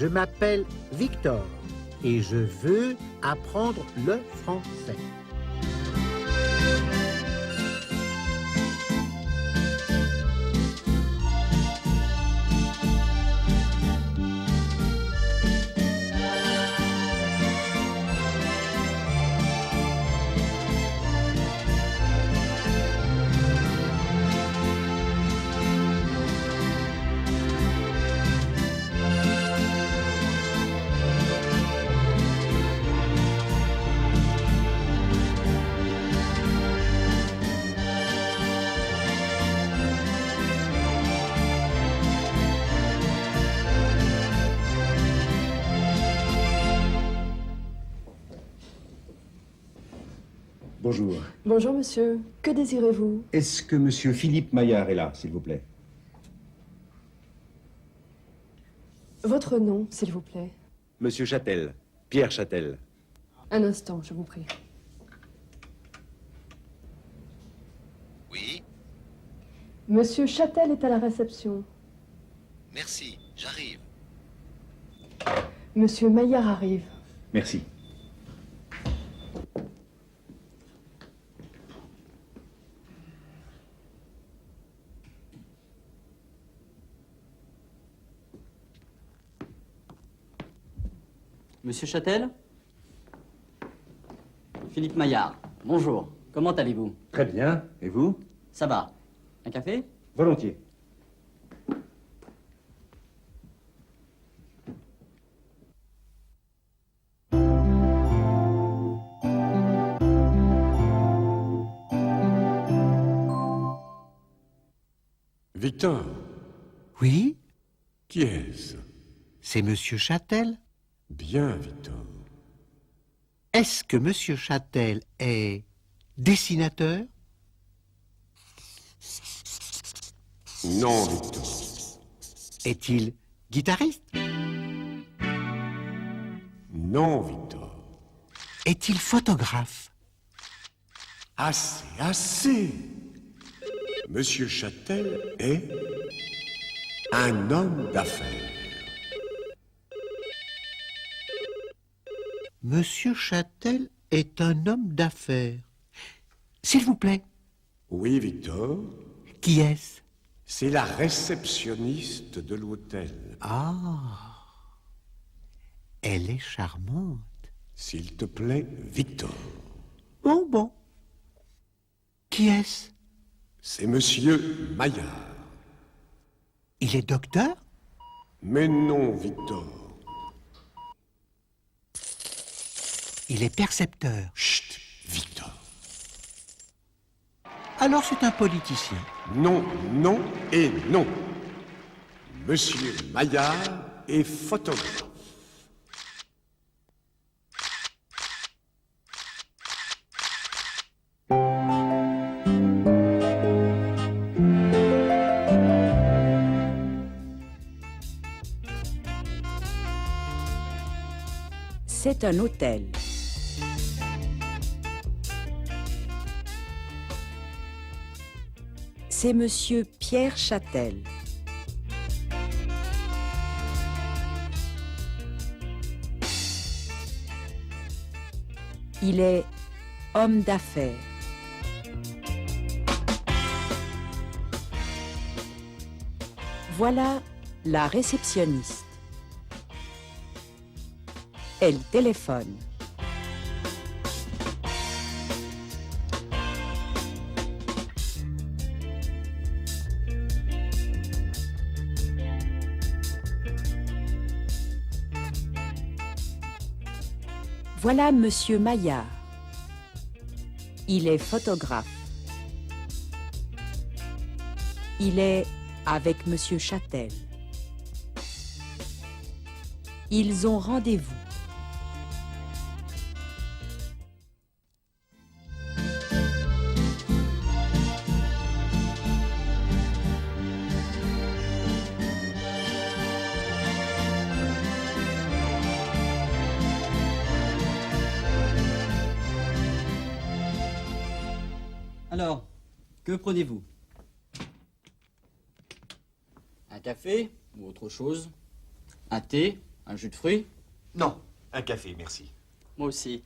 Je m'appelle Victor et je veux apprendre le français. Bonjour. Bonjour, monsieur. Que désirez-vous? Est-ce que monsieur Philippe Maillard est là, s'il vous plaît? Votre nom, s'il vous plaît. Monsieur Châtel. Pierre Châtel. Un instant, je vous prie. Oui, Monsieur Châtel est à la réception. merci, j'arrive. Monsieur Maillard arrive. Merci. Monsieur Châtel? Philippe Maillard, bonjour. Comment allez-vous? Très bien. Et vous? Ça va. Un café? Volontiers. Victor, Oui, qui est-ce? c'est Monsieur Châtel. Bien, Victor. Est-ce que Monsieur Châtel est dessinateur? Non, Victor. Est-il guitariste? Non, Victor. Est-il photographe? Assez, assez. Monsieur Châtel est un homme d'affaires. Monsieur Châtel est un homme d'affaires. S'il vous plaît, Oui, Victor. qui est-ce? C'est la réceptionniste de l'hôtel. Ah, elle est charmante. S'il te plaît, Victor. Bon. Qui est-ce? C'est monsieur Maillard. Il est docteur? Mais non, Victor. Il est percepteur. Chut, Victor. Alors c'est un politicien. Non, non et non. Monsieur Maillard est photographe. C'est un hôtel. C'est monsieur Pierre Châtel. Il est homme d'affaires. Voilà la réceptionniste. Elle téléphone. Voilà monsieur Maillard. Il est photographe. Il est avec monsieur Châtel. Ils ont rendez-vous. Alors, que prenez-vous? Un café ou autre chose? Un thé? Un jus de fruits? Non, un café, merci. Moi aussi.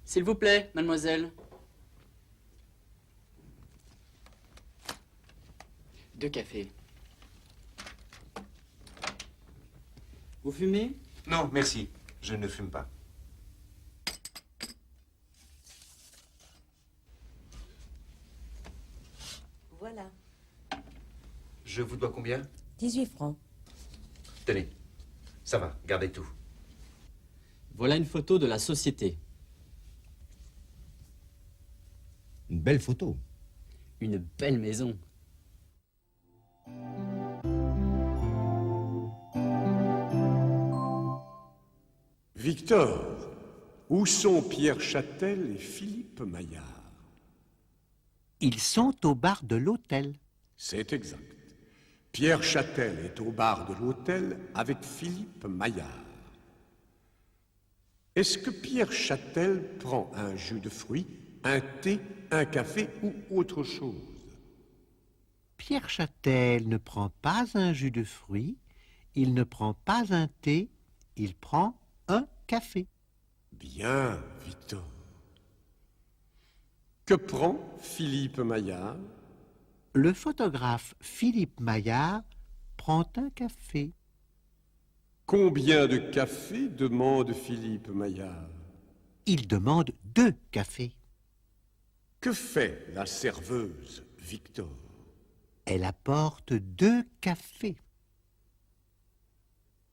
S'il vous plaît, mademoiselle. 2 cafés. Vous fumez? Non, merci. Je ne fume pas. Voilà. Je vous dois combien? 18 francs. Tenez. Ça va, gardez tout. Voilà une photo de la société. Une belle photo. Une belle maison. Victor, où sont Pierre Châtel et Philippe Maillard? Ils sont au bar de l'hôtel. C'est exact. Pierre Châtel est au bar de l'hôtel avec Philippe Maillard. Est-ce que Pierre Châtel prend un jus de fruits, un thé, un café ou autre chose? Pierre Châtel ne prend pas un jus de fruits, il ne prend pas un thé, il prend un café. Bien, Victor. Que prend Philippe Maillard? Le photographe Philippe Maillard prend un café. Combien de cafés demande Philippe Maillard? Il demande 2 cafés. Que fait la serveuse, Victor? Elle apporte 2 cafés.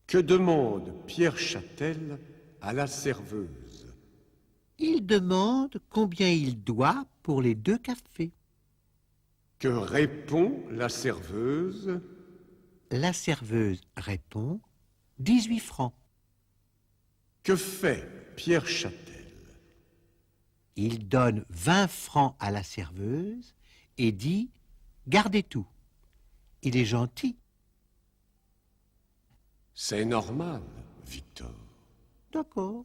Que demande Pierre Châtel à la serveuse? Il demande combien il doit pour les 2 cafés. Que répond la serveuse? La serveuse répond 18 francs. Que fait Pierre Châtel? Il donne 20 francs à la serveuse et dit « Gardez tout ». Il est gentil. C'est normal, Victor. D'accord.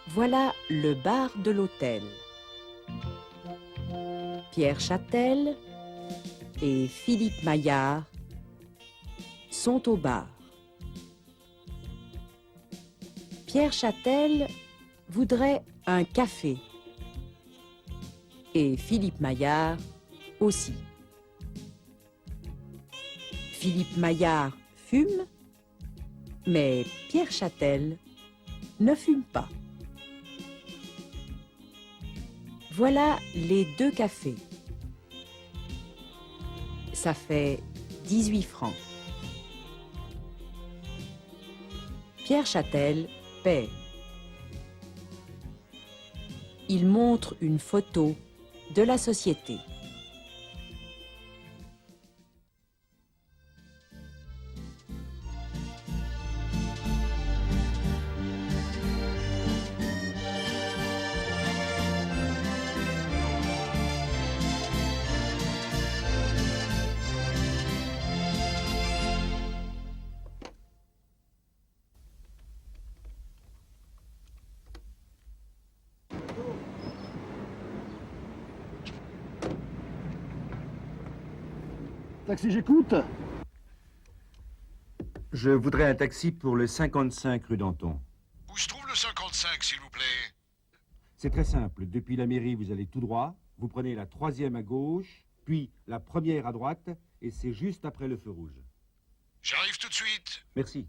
Voilà le bar de l'hôtel. Pierre Châtel et Philippe Maillard sont au bar. Pierre Châtel voudrait un café et Philippe Maillard aussi. Philippe Maillard fume, mais Pierre Châtel ne fume pas. Voilà les 2 cafés. Ça fait 18 francs. Pierre Châtel paie. Il montre une photo de la société. Taxi, j'écoute. Je voudrais un taxi pour le 55 rue Danton. Où se trouve le 55, s'il vous plaît? C'est très simple. Depuis la mairie, vous allez tout droit. Vous prenez la 3e à gauche, puis la 1re à droite, et c'est juste après le feu rouge. J'arrive tout de suite. Merci.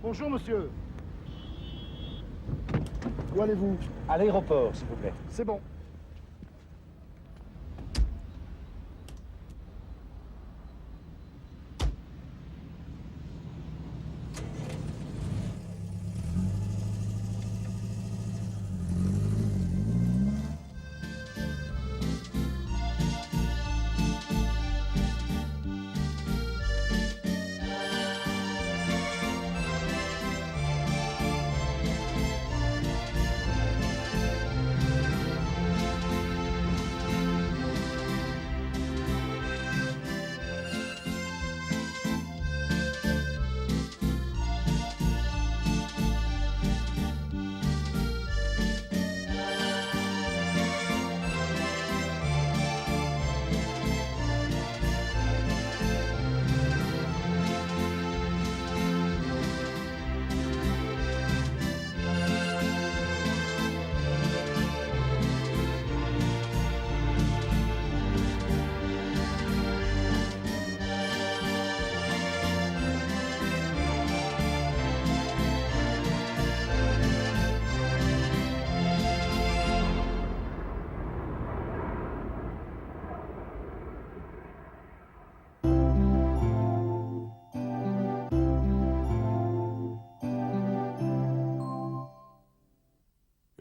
Bonjour, monsieur. Où allez-vous? À l'aéroport, s'il vous plaît. C'est bon.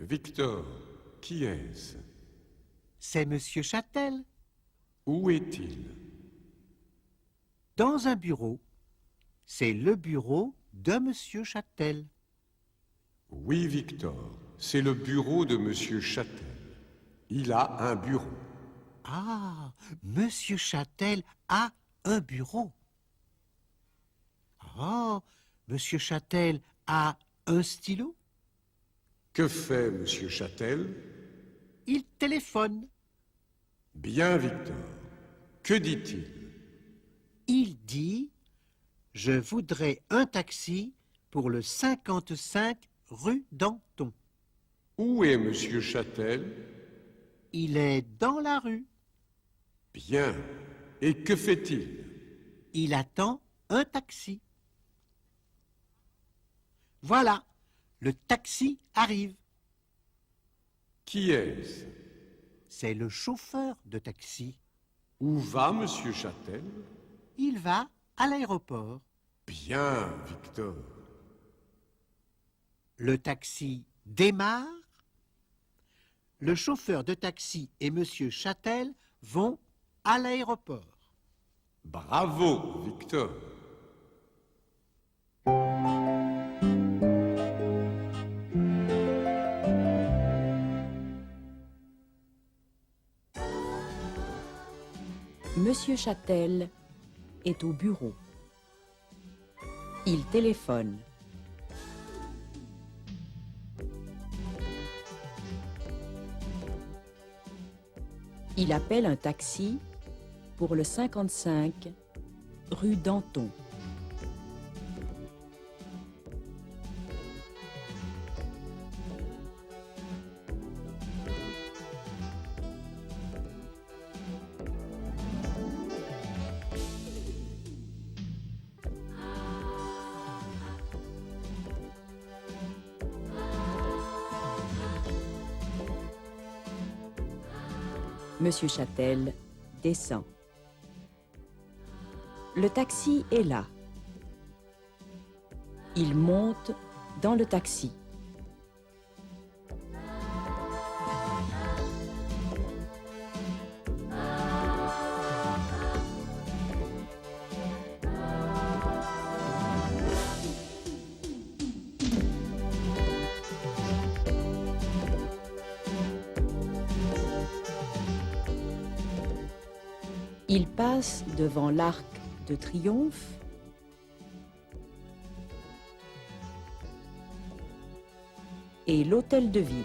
Victor, qui est-ce? C'est Monsieur Châtel. Où est-il? Dans un bureau. C'est le bureau de Monsieur Châtel. Oui, Victor, c'est le bureau de Monsieur Châtel. Il a un bureau. Ah, Monsieur Châtel a un bureau. Oh, Monsieur Châtel a un stylo. Que fait Monsieur Châtel? Il téléphone. Bien, Victor. Que dit-il? Il dit « Je voudrais un taxi pour le 55 rue Danton. » Où est Monsieur Châtel? Il est dans la rue. Bien. Et que fait-il? Il attend un taxi. Voilà, le taxi arrive. Qui est-ce? C'est le chauffeur de taxi. Où va Monsieur Châtel? Il va à l'aéroport. Bien, Victor. Le taxi démarre. Le chauffeur de taxi et Monsieur Châtel vont à l'aéroport. Bravo, Victor. Monsieur Châtel est au bureau. Il téléphone. Il appelle un taxi pour le 55 rue Danton. Monsieur Châtel descend. Le taxi est là. Il monte dans le taxi. Il passe devant l'Arc de Triomphe et l'Hôtel de Ville.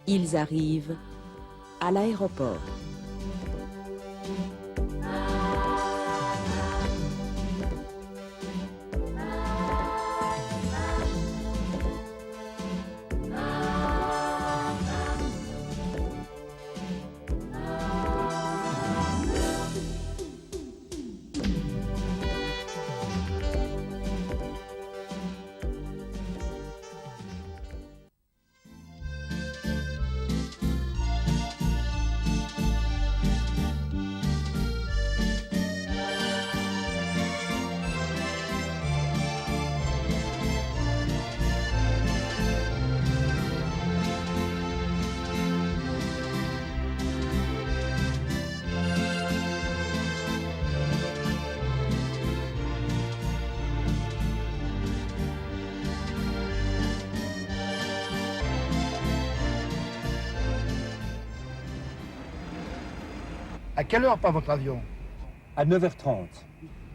Ils arrivent à l'aéroport. À quelle heure part votre avion? À 9h30.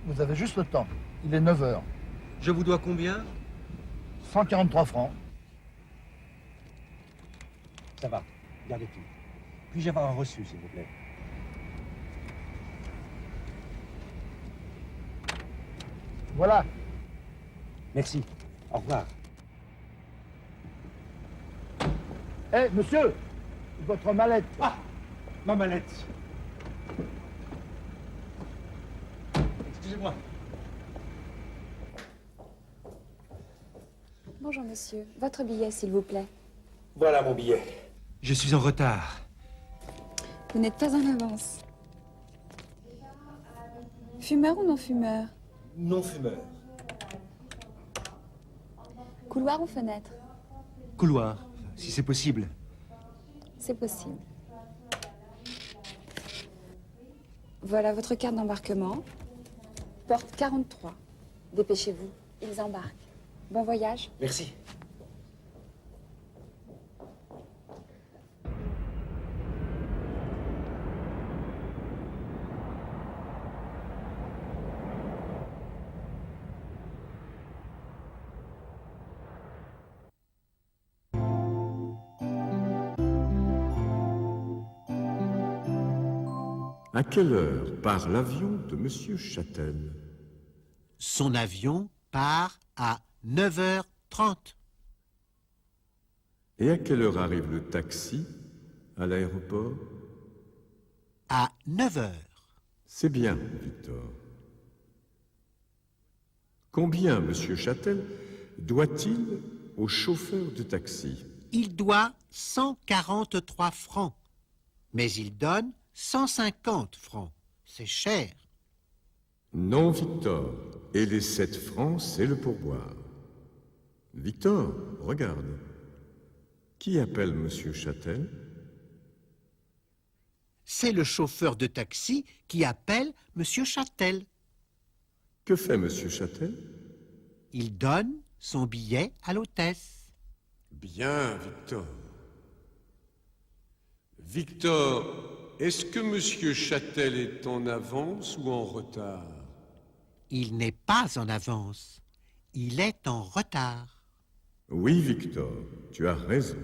Vous avez juste le temps. Il est 9h. Je vous dois combien? 143 francs. Ça va, gardez tout. Puis-je avoir un reçu, s'il vous plaît? Voilà. Merci. Au revoir. Eh, monsieur, votre mallette. Ah, ma mallette. Excusez-moi. Bonjour, monsieur. Votre billet, s'il vous plaît. Voilà mon billet. Je suis en retard. Vous n'êtes pas en avance. Fumeur ou non fumeur? Non fumeur. Couloir ou fenêtre? Couloir, si c'est possible. C'est possible. Voilà votre carte d'embarquement. Porte 43. Dépêchez-vous, ils embarquent. Bon voyage. Merci. À quelle heure part l'avion de Monsieur Châtel? Son avion part à 9h30. Et à quelle heure arrive le taxi à l'aéroport? À 9h. C'est bien, Victor. Combien Monsieur Châtel doit-il au chauffeur de taxi? Il doit 143 francs, mais il donne 150 francs. C'est cher. Non, Victor. Et les 7 francs, c'est le pourboire. Victor, regarde. Qui appelle Monsieur Châtel? C'est le chauffeur de taxi qui appelle Monsieur Châtel. Que fait Monsieur Châtel? Il donne son billet à l'hôtesse. Bien, Victor. Victor, est-ce que Monsieur Châtel est en avance ou en retard? Il n'est pas en avance. Il est en retard. Oui, Victor, tu as raison.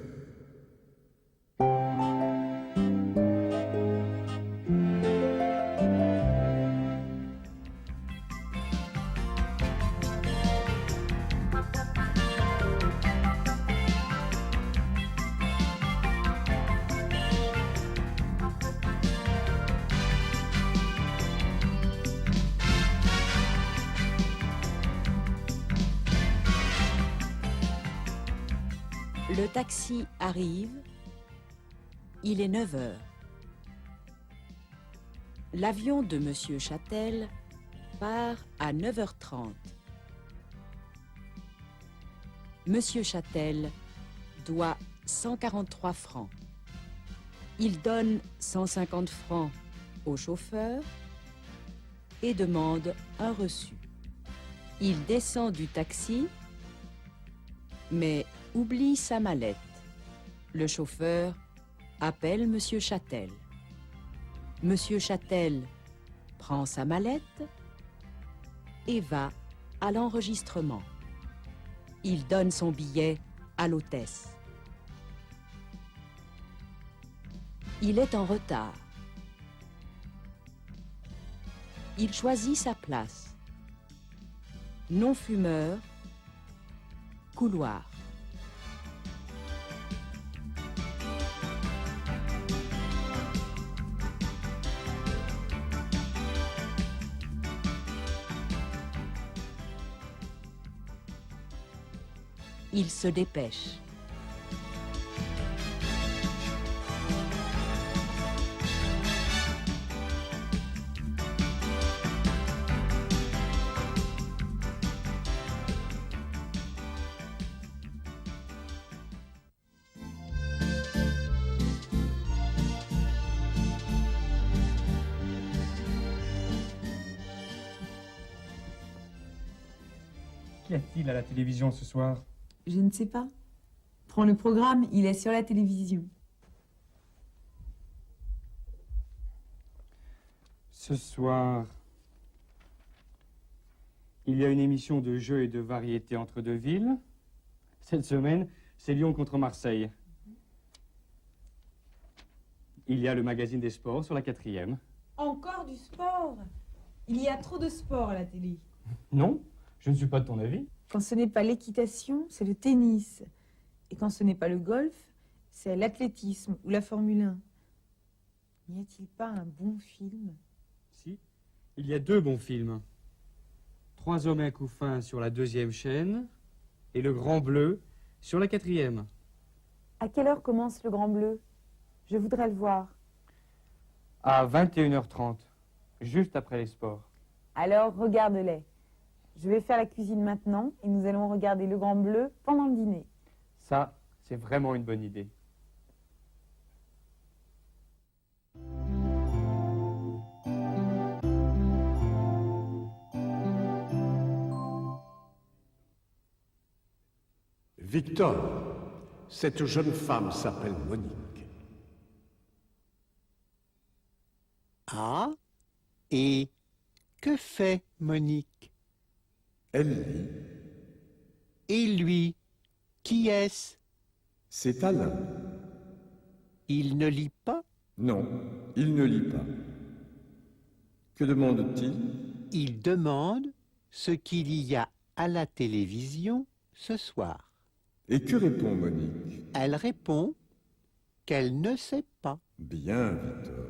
Le taxi arrive. Il est 9h. L'avion de Monsieur Châtel part à 9h30. Monsieur Châtel doit 143 francs. Il donne 150 francs au chauffeur et demande un reçu. Il descend du taxi, mais oublie sa mallette. Le chauffeur appelle Monsieur Châtel. Monsieur Châtel prend sa mallette et va à l'enregistrement. Il donne son billet à l'hôtesse. Il est en retard. Il choisit sa place. Non-fumeur, couloir. Il se dépêche. Qu'y a-t-il à la télévision ce soir? Je ne sais pas. Prends le programme, il est sur la télévision. Ce soir, il y a une émission de jeux et de variétés entre deux villes. Cette semaine, c'est Lyon contre Marseille. Il y a le magazine des sports sur la 4e. Encore du sport? Il y a trop de sport à la télé. Non, je ne suis pas de ton avis. Quand ce n'est pas l'équitation, c'est le tennis. Et quand ce n'est pas le golf, c'est l'athlétisme ou la Formule 1. N'y a-t-il pas un bon film? Si, il y a 2 bons films. 3 hommes et un couffin sur la 2e chaîne et le Grand Bleu sur la 4e. À quelle heure commence le Grand Bleu? Je voudrais le voir. À 21h30, juste après les sports. Alors, regarde-les. Je vais faire la cuisine maintenant et nous allons regarder le Grand Bleu pendant le dîner. Ça, c'est vraiment une bonne idée. Victor, cette jeune femme s'appelle Monique. Ah, et que fait Monique? Elle lit. Et lui, qui est-ce? C'est Alain. Il ne lit pas? Non, il ne lit pas. Que demande-t-il? Il demande ce qu'il y a à la télévision ce soir. Et que répond Monique? Elle répond qu'elle ne sait pas. Bien, Victor.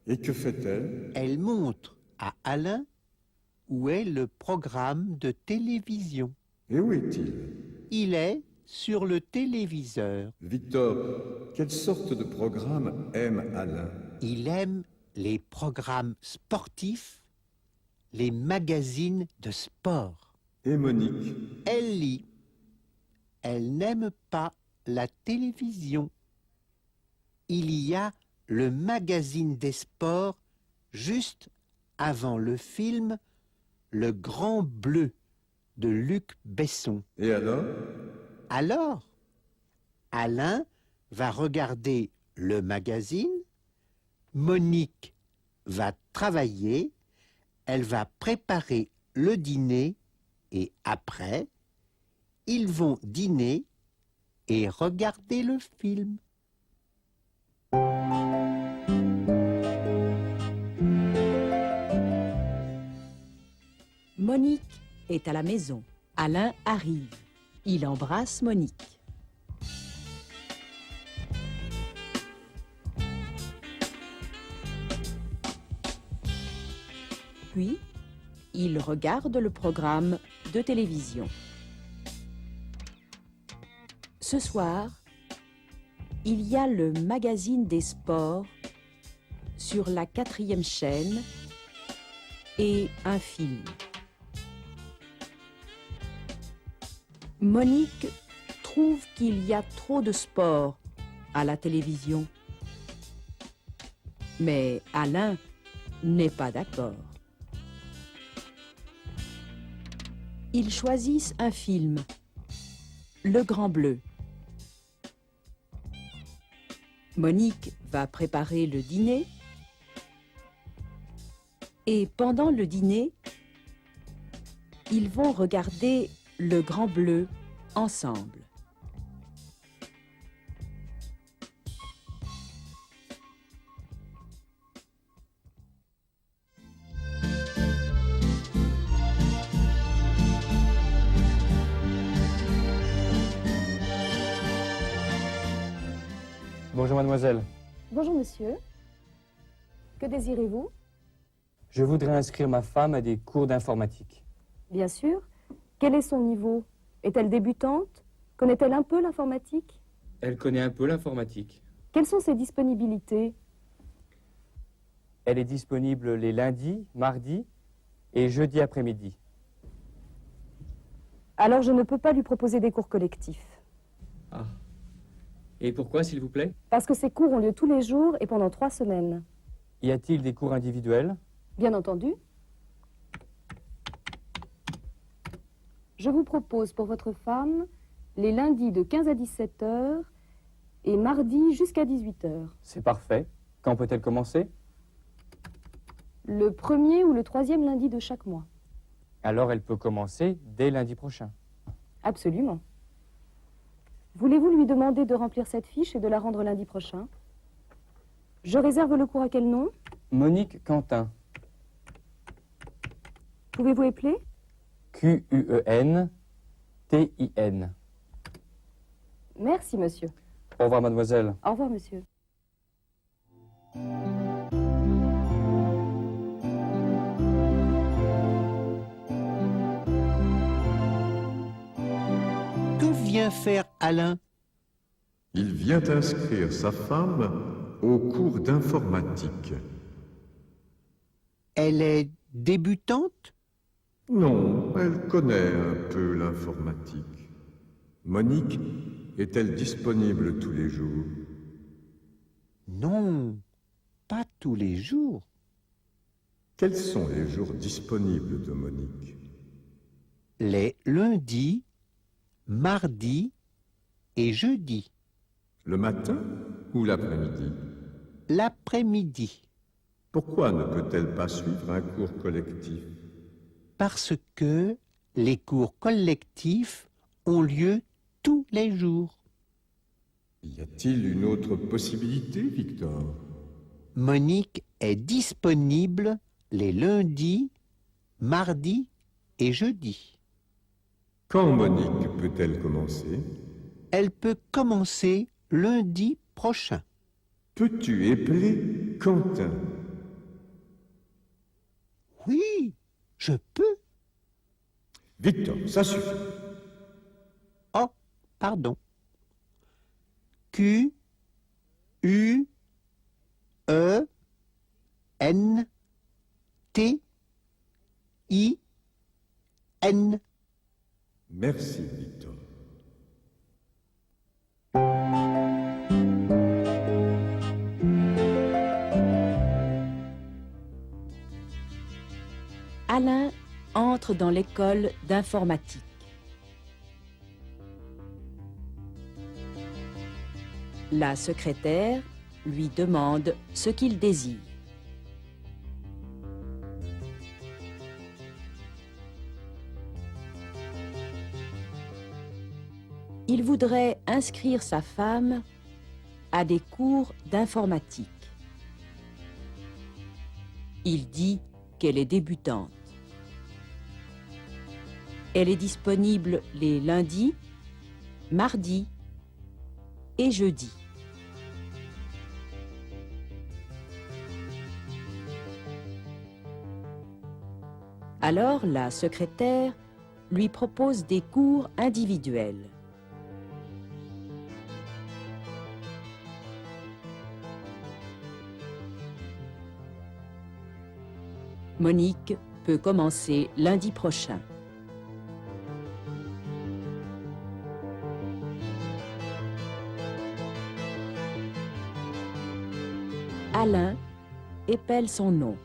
Et que fait-elle? Elle montre à Alain où est le programme de télévision. Et où est-il? Il est sur le téléviseur. Victor, quelle sorte de programme aime Alain? Il aime les programmes sportifs, les magazines de sport. Et Monique? Elle lit. Elle n'aime pas la télévision. Il y a le magazine des sports juste avant le film Le Grand Bleu de Luc Besson. Et alors? Alors, Alain va regarder le magazine, Monique va travailler, elle va préparer le dîner et après, ils vont dîner et regarder le film. Monique est à la maison. Alain arrive. Il embrasse Monique. Puis, il regarde le programme de télévision. Ce soir, il y a le magazine des sports sur la 4e chaîne et un film. Monique trouve qu'il y a trop de sport à la télévision. Mais Alain n'est pas d'accord. Ils choisissent un film, Le Grand Bleu. Monique va préparer le dîner et pendant le dîner, ils vont regarder Le Grand Bleu ensemble. Bonjour mademoiselle. Bonjour monsieur. Que désirez-vous? Je voudrais inscrire ma femme à des cours d'informatique. Bien sûr. Quel est son niveau? Est-elle débutante? Connaît-elle un peu l'informatique? Elle connaît un peu l'informatique. Quelles sont ses disponibilités? Elle est disponible les lundis, mardis et jeudi après-midi. Alors je ne peux pas lui proposer des cours collectifs. Ah. Et pourquoi, s'il vous plaît? Parce que ces cours ont lieu tous les jours et pendant 3 semaines. Y a-t-il des cours individuels? Bien entendu. Je vous propose pour votre femme les lundis de 15 à 17 heures et mardi jusqu'à 18 heures. C'est parfait. Quand peut-elle commencer? Le 1er ou le 3e lundi de chaque mois. Alors elle peut commencer dès lundi prochain. Absolument. Voulez-vous lui demander de remplir cette fiche et de la rendre lundi prochain? Je réserve le cours à quel nom? Monique Quentin. Pouvez-vous épeler? Quentin. Merci, monsieur. Au revoir, mademoiselle. Au revoir, monsieur. vient faire Alain? Il vient inscrire sa femme au cours d'informatique. Elle est débutante? Non, elle connaît un peu l'informatique. Monique est-elle disponible tous les jours? Non, pas tous les jours. Quels sont les jours disponibles de Monique? Les lundis, mardis et jeudis. Le matin ou l'après-midi? L'après-midi. Pourquoi ne peut-elle pas suivre un cours collectif? Parce que les cours collectifs ont lieu tous les jours. Y a-t-il une autre possibilité, Victor? Monique est disponible les lundis, mardis et jeudis. Quand Monique peut-elle commencer? Elle peut commencer lundi prochain. Peux-tu épeler Quentin? Oui, je peux. Victor, ça suffit. Oh, pardon. Q, U, E, N, T, I, N. Merci, Victor. Alain entre dans l'école d'informatique. La secrétaire lui demande ce qu'il désire. Il voudrait inscrire sa femme à des cours d'informatique. Il dit qu'elle est débutante. Elle est disponible les lundis, mardis et jeudis. Alors la secrétaire lui propose des cours individuels. Monique peut commencer lundi prochain. Alain épelle son nom.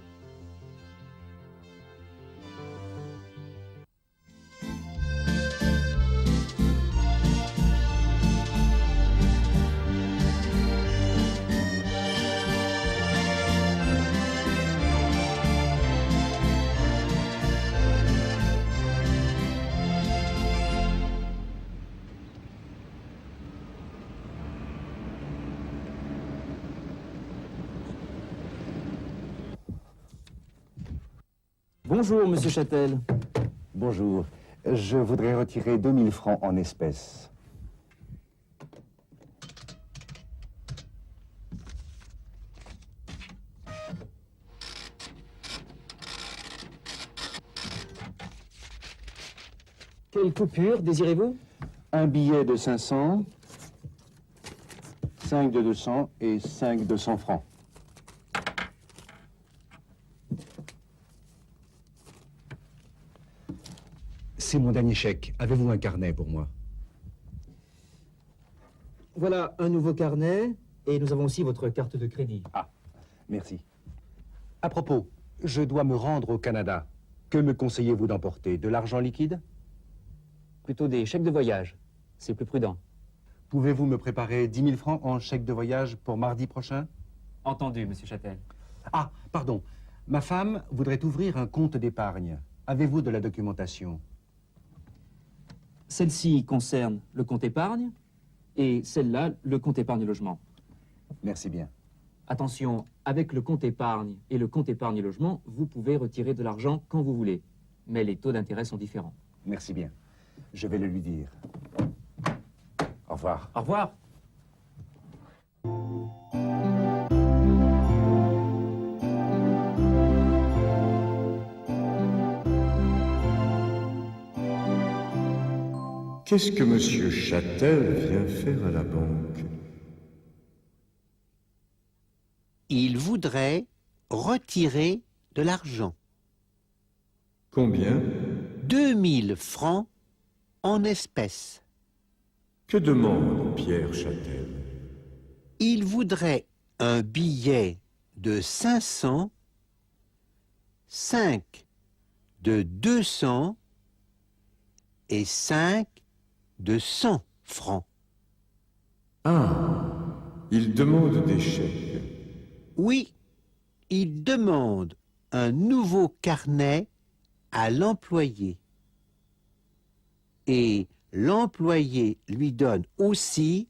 Bonjour, monsieur Châtel. Bonjour. Je voudrais retirer 2000 francs en espèces. Quelle coupure désirez-vous? Un billet de 500, 5 de 200 et 5 de 100 francs. C'est mon dernier chèque. Avez-vous un carnet pour moi? Voilà un nouveau carnet et nous avons aussi votre carte de crédit. Ah, merci. À propos, je dois me rendre au Canada. Que me conseillez-vous d'emporter? De l'argent liquide? Plutôt des chèques de voyage. C'est plus prudent. Pouvez-vous me préparer 10 000 francs en chèque de voyage pour mardi prochain? Entendu, monsieur Châtel. Ah, pardon. Ma femme voudrait ouvrir un compte d'épargne. Avez-vous de la documentation? Celle-ci concerne le compte épargne et celle-là, le compte épargne logement. Merci bien. Attention, avec le compte épargne et le compte épargne logement, vous pouvez retirer de l'argent quand vous voulez. Mais les taux d'intérêt sont différents. Merci bien. Je vais le lui dire. Au revoir. Au revoir. Qu'est-ce que Monsieur Châtel vient faire à la banque? Il voudrait retirer de l'argent. Combien? 2000 francs en espèces. Que demande Pierre Châtel? Il voudrait un billet de 500, 5 de 200 et 5 de 100 francs. Ah, il demande des chèques. Oui, il demande un nouveau carnet à l'employé. Et l'employé lui donne aussi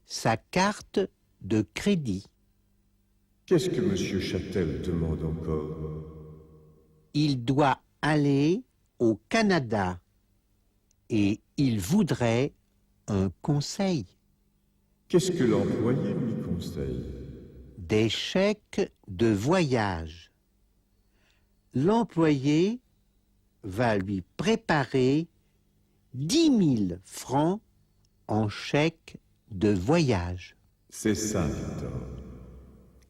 sa carte de crédit. Qu'est-ce que Monsieur Châtel demande encore? Il doit aller au Canada et il voudrait un conseil. Qu'est-ce que l'employé lui conseille? Des chèques de voyage. L'employé va lui préparer 10 000 francs en chèque de voyage. C'est ça, Victor.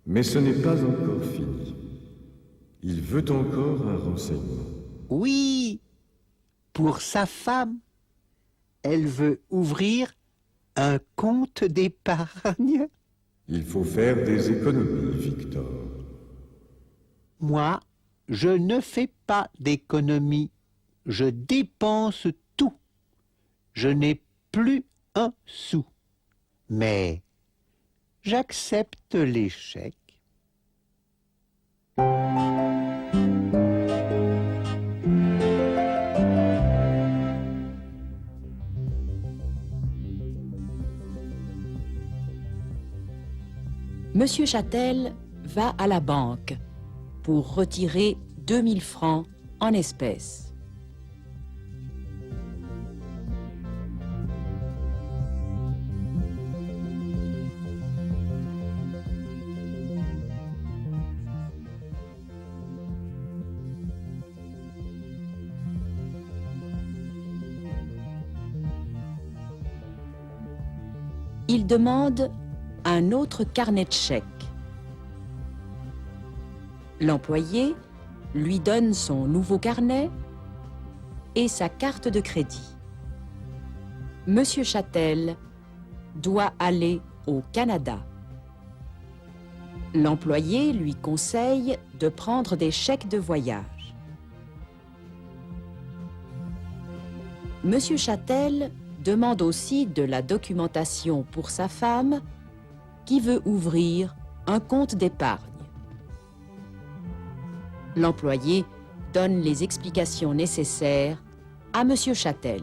Mais ce n'est pas encore fini. Il veut encore un renseignement. Oui, pour sa femme. Elle veut ouvrir un compte d'épargne. Il faut faire des économies, Victor. Moi, je ne fais pas d'économies. Je dépense tout. Je n'ai plus un sou. Mais j'accepte les chèques. Monsieur Châtel va à la banque pour retirer 2000 francs en espèces. Il demande un autre carnet de chèques. L'employé lui donne son nouveau carnet et sa carte de crédit. Monsieur Châtel doit aller au Canada. L'employé lui conseille de prendre des chèques de voyage. Monsieur Châtel demande aussi de la documentation pour sa femme qui veut ouvrir un compte d'épargne. L'employé donne les explications nécessaires à Monsieur Châtel.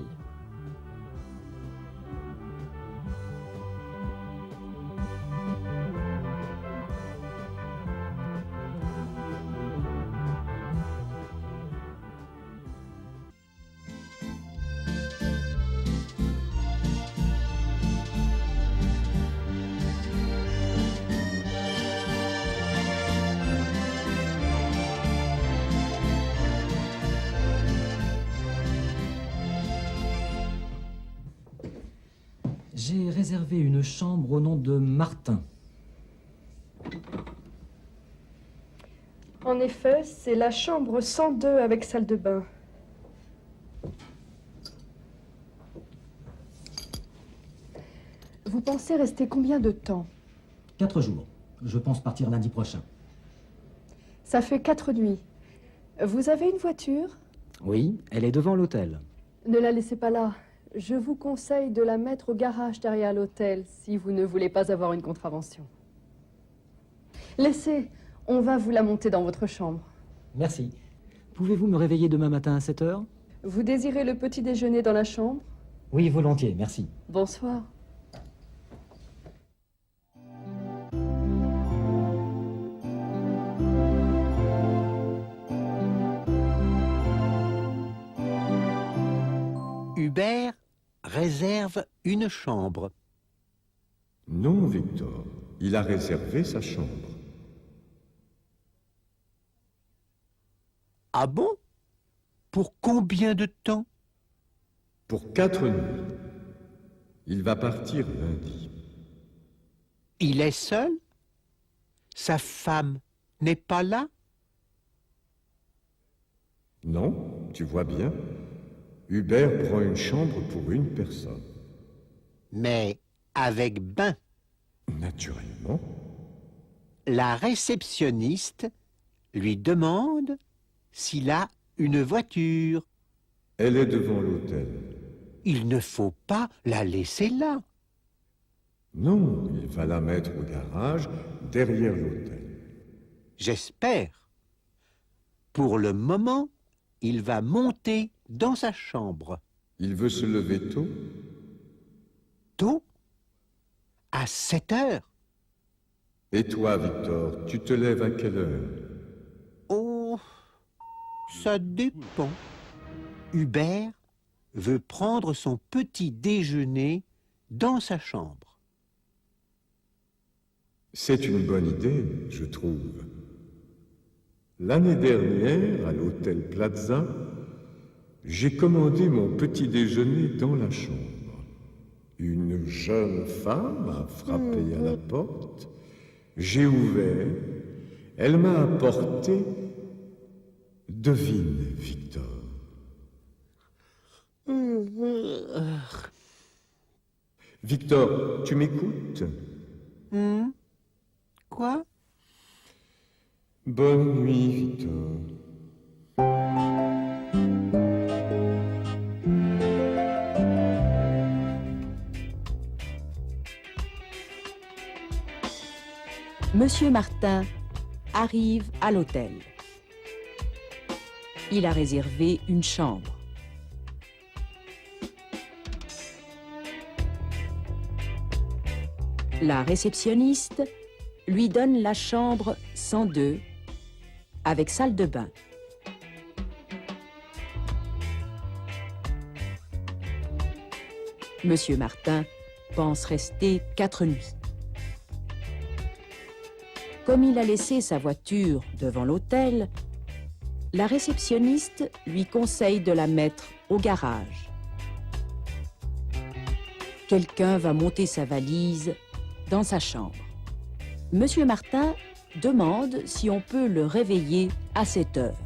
J'ai réservé une chambre au nom de Martin. En effet, c'est la chambre 102 avec salle de bain. Vous pensez rester combien de temps? 4 jours. Je pense partir lundi prochain. Ça fait 4 nuits. Vous avez une voiture? Oui, elle est devant l'hôtel. Ne la laissez pas là. Je vous conseille de la mettre au garage derrière l'hôtel si vous ne voulez pas avoir une contravention. Laissez, on va vous la monter dans votre chambre. Merci. Pouvez-vous me réveiller demain matin à 7 heures? Vous désirez le petit déjeuner dans la chambre? Oui, volontiers, merci. Bonsoir. Hubert réserve une chambre. Non, Victor. Il a réservé sa chambre. Ah bon? Pour combien de temps? Pour 4 nuits. Il va partir lundi. Il est seul? Sa femme n'est pas là? Non, tu vois bien. Hubert prend une chambre pour une personne. Mais avec bain. Naturellement. La réceptionniste lui demande s'il a une voiture. Elle est devant l'hôtel. Il ne faut pas la laisser là. Non, il va la mettre au garage, derrière l'hôtel. J'espère. Pour le moment, il va monter dans sa chambre. Il veut se lever tôt? Tôt? À 7 heures? Et toi, Victor, tu te lèves à quelle heure? Oh, ça dépend. Hubert veut prendre son petit déjeuner dans sa chambre. C'est une bonne idée, je trouve. L'année dernière, à l'hôtel Plaza, j'ai commandé mon petit déjeuner dans la chambre. Une jeune femme a frappé à la porte. J'ai ouvert. Elle m'a apporté... Devine, Victor. Victor, tu m'écoutes? Quoi? Bonne nuit, Victor. Monsieur Martin arrive à l'hôtel. Il a réservé une chambre. La réceptionniste lui donne la chambre 102 avec salle de bain. Monsieur Martin pense rester 4 nuits. Comme il a laissé sa voiture devant l'hôtel, la réceptionniste lui conseille de la mettre au garage. Quelqu'un va monter sa valise dans sa chambre. Monsieur Martin demande si on peut le réveiller à 7 heures.